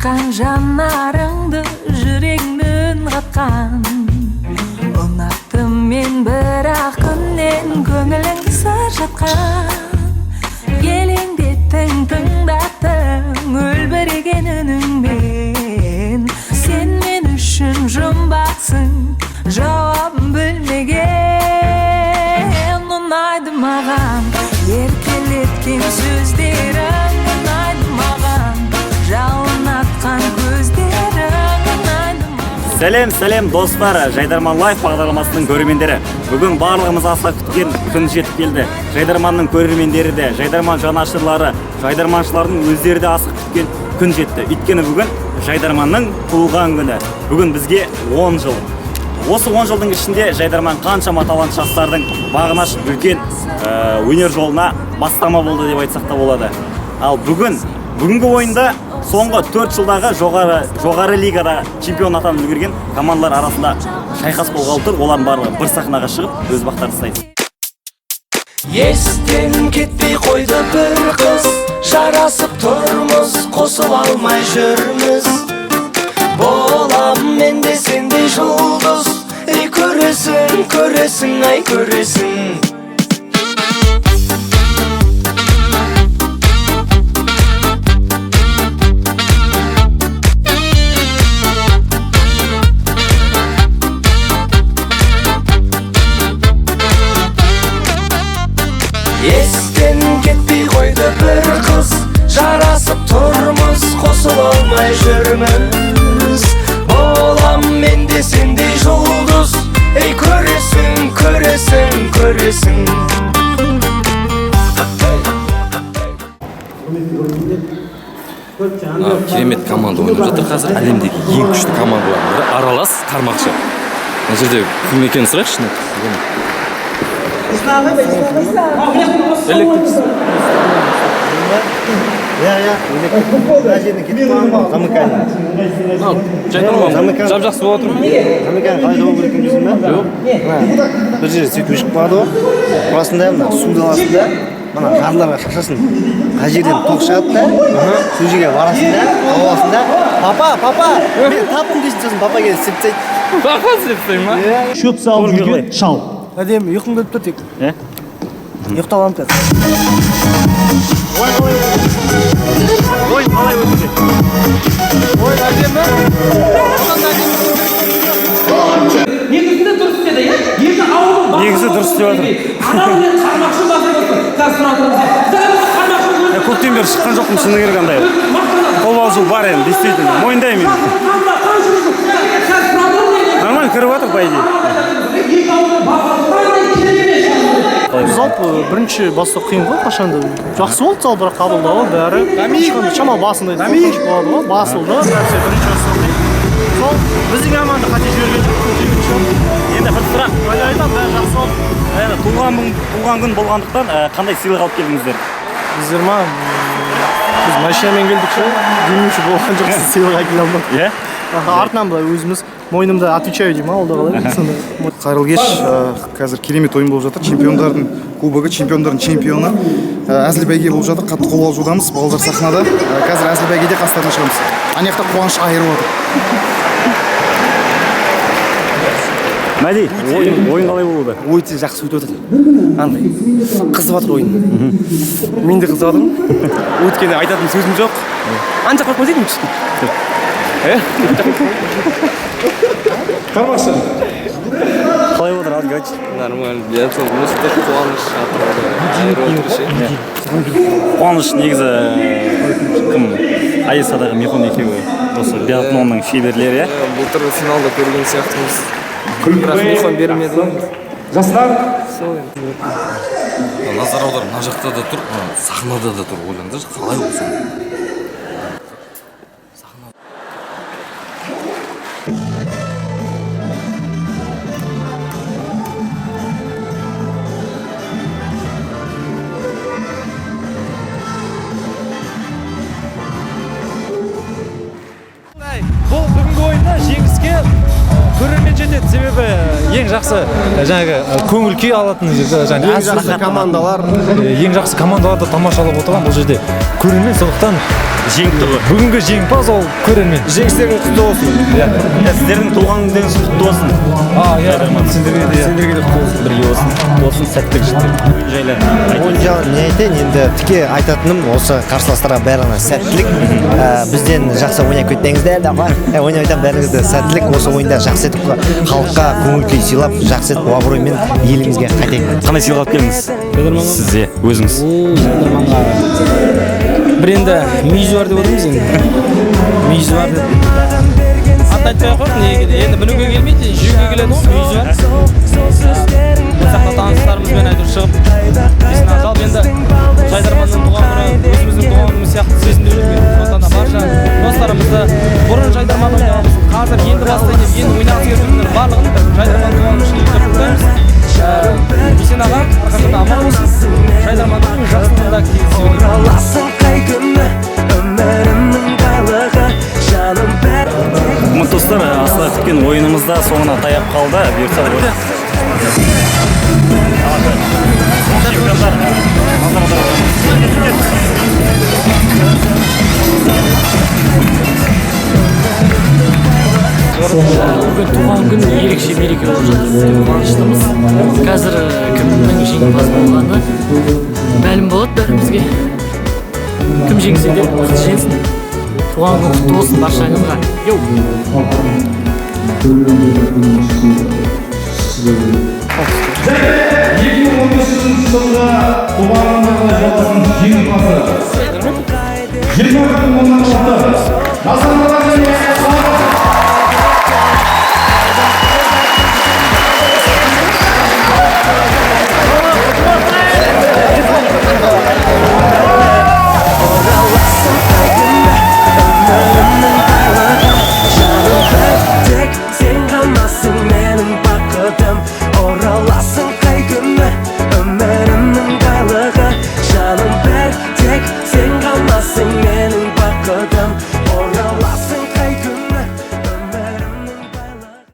Açkan janlarыңды жүрегіңден қатқан Ұнаттым мен бірақ күннен көңіліңді сыр жатқан Елеңдеттің тыңдаттың өлбіреген үніңмен Сен мен үшін жұмбақсың жауабын білмеген Ұнайды маған еркелеткен сөздерің Ұнайды маған жалын атқан көздерің Ұнайды маған Сәлем достар, Жайдарман Лайф бағдарламасының көрермендері. Бүгін барлығымыз асыға күткен күн жетіп келді. Жайдарманның көрермендері де, Жайдарман жанашырлары, Жайдарманшылардың өздері де асыға күткен күн жетті. Өйткені бүгін Жайдарманның туылған күні. Бүгін бізге 10 жыл. Осы 10 жылдың ішінде Жайдарман қаншама талант жастардың бағын ашып үлкен өнер жолына бастама болды деп айтсақ та болады. Ал бүгінгі ойында соңғы 4 жылдағы жоғары лигада чемпион атанып үлгерген командалар арасында шайқас болғалы тұр. Олардың барлығы бір сахнаға шығып өз бақтарын сынайды. Естен кетпей қойды бір қыз, жарасып тұрмыз, қосып алмай жүрміз. Болам мен де сендей жұлдыз, ей көресің, ай көресің. Естен кетпей қойды бір қыз, жарасып тұрмыз, қосып алмай жүрміз. Болам мен де сендей жұлдыз, ей көресің. Керемет команда ойнап жатыр қазір. Әлемдегі ең күшті командалардың бірі аралас қармақшы. Мына жерде кім екенін сұрайықшы. Жап-жақсы болып отыр. Замыканың қалай жауы керек екенін білесің бе? Жоқ. Бір жерде сөйтіп өшіп қалады ғой. Құрасында мына су даласында мына жарларға шашасын. Қай жерден тоқ шығады да, сол жерге барасың да, аласың да, папа, мен таптым дейсің, сосын папа келіп сіліп тастайды. Папа сіліп тастайды ма? Шөп салып жүрген шал. Әдемі ұйқың келіп тұр тек. Ұйықтап аламын қазір. Ой, қалай өтуде? Ой, әдемі. Негізінде дұрыс деді, иә? Негізі дұрыс деп жатыр. Анауымен қармақшы басып отыр. Қазір қармақшы Көптен бері шыққан жоқпын, шыны керек андай. Қобалжу бар енді, действительно. Мойындаймын мен. Нормально кіріп жатыр, по идее. Жалпы бірінші бастық қиын ғой қашанда. Жақсы болды зал, бірақ қабылдауы бәрі. Шамал басындай қорқыныш болады ғой, басылды. Нәрсе бірінші бастық. Сол біздің команда қате жіберген жоқ. Енді бір сұрақ. Айтам, бәрі жақсы болды. Туылған күн болғандықтан қандай сыйлық алып келдіңіздер? Біздер ма? Біз машинамен келдік ше, демеуші болған жоқсыз, сыйлық әкеле алмадық. Иә? Артынан былай өзіміз мойнымда отвечаю деймін, алда қалай. Қайырлы кеш, қазір керемет ойын болып жатыр. Чемпиондардың кубогы, чемпиондардың чемпионы әзіл бәйге болып жатыр. Қатты қобалжудамыз, балалар сахнада. Қазір әзіл бәйгеде қастарына шығамыз. Ана жақта қуаныш айырып отыр. Мәди, ойын қалай болуда? Өте жақсы өтіп жатыр. Андай қызып жатыр ойын. Мен де қызып жатырмын. Өткенде айтатын сөзім жоқ. Анша қорқмай дейтін кішкене. Қармақшы. Қалай отыр, алып айтшы. Нормально. Я сол мықты қуаныш Қуаныш негізі кім? Айсадағы Михон екеуі. Осы биатлонның шеберлері. Былтыр финалда көрген сияқтымыз. Бірақ Михон бермеді. Жастар. Назар аудар, мына жақта да тұр, сахнада да тұр. Ойлаңдаршы, қалай болсын? Бұл бүгінгі ойында жеңіске көрермен жетеді, себебі ең жақсы жаңағы көңіл күй алатын Ең жақсы командалар тамашалап отырған бұл жерде көрермен, сондықтан жеңіпті ғой. Бүгінгі жеңімпаз ол көрермен. Жеңістерің құтты болсын. Сіздердің туған күндеріңіз құтты болсын. Иә, сендерге де. Сендерге де құтты болсын. Бірге болсын, сәттілік жітті. Жайлы. Не айтайын, енді тіке айтатыным осы қарсыластарға бәріне сәттілік. Бізден жақсы ойнап кетпеңіздер, ойнайтын бәріңізді сәттілік. Осы ойында жақсы етіп халыққа көңіл күй сыйлап, жақсы етіп абыроймен елімізге қайтайық. Қандай сыйлық алып келдіңіз? Сізде, өзіңіз. Бір енді мүйізі бар деп отырмыз енді. Мүйізі бар деп. Аты айтпай ақ қойып, неге енді білуге келмейді, жеуге келеді ғой, мүйізі бар. Сақта таныстарымызбен әйтеуір шығып, есін жалпы енді Жайдарманның туған күні, өзіміздің туған күніміз сияқты сезімде жүрген. Сондықтан да барша достарымызды бұрын Жайдарман ойнағанбыз, қазір енді бастайын деп енді ойнағысы келіп жүргендер барлығын Жайдарман туған күнін шынымен құттықтаймыз. Есен аға, әрқашанда аман болсын. Жайдарманның жақсылығында кездесуге. Аласың қай күні өмірімнің байлығы жаным бәрі. Қымбатты достар, асыға күткен ойынымызда соңына таяп қалды. Бұйыртса чемпиондар Бүгін туған күн ерекше мереке болып жатыр. Өте қуаныштымыз. Қазір кімнің жеңімпаз болғаны мәлім болады бәрімізге. Кім жеңсе де мықты жеңсін. Туған күн құтты болсын баршаңызға. жылғы туған күні жеңімпазы. 20 күн